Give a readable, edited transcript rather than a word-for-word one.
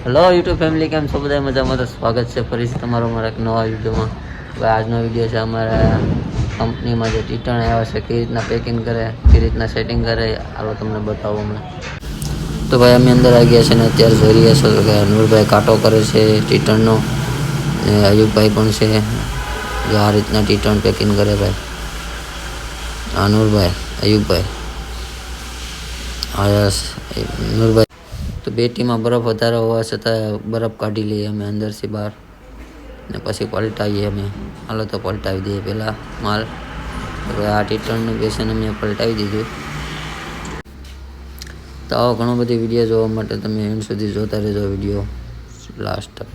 Hello YouTube family, કેમ છો બધા? મજામાં? તો સ્વાગત છે ફરીથી તમારો મારા એક નવા વિડીયોમાં. હવે આજનો વિડીયો છે અમારા કંપનીમાં જે ટીટણ આવ્યા છે, કઈ રીતના પેકિંગ કરે, કઈ રીતના સેટિંગ કરે, હાલો તમને બતાવો હમણાં. તો ભાઈ અમે અંદર આવી ગયા છે ને અત્યારે જોઈ રહ્યા છો કે નૂરભાઈ કાંટો કરે છે ટીટણનો, અયુબભાઈ પણ છે. જો આ રીતના ટીટણ પેકિંગ કરે ભાઈ. હા નૂરભાઈ, અયુબભાઈ, હા નૂરભાઈ. તો બેટીમાં બરફ વધારે હોવા છતાં બરફ કાઢી લઈએ અમે અંદરથી બહાર ને પછી પલટાવીએ અમે. હાલો તો પલટાવી દઈએ પહેલાં માલ. હવે આ ટીટણનું બેસન અમે પલટાવી દીધું. તો આવો ઘણો બધી વિડીયો જોવા માટે તમે એન્ડ સુધી જોતા રહેજો વિડીયો લાસ્ટ તક.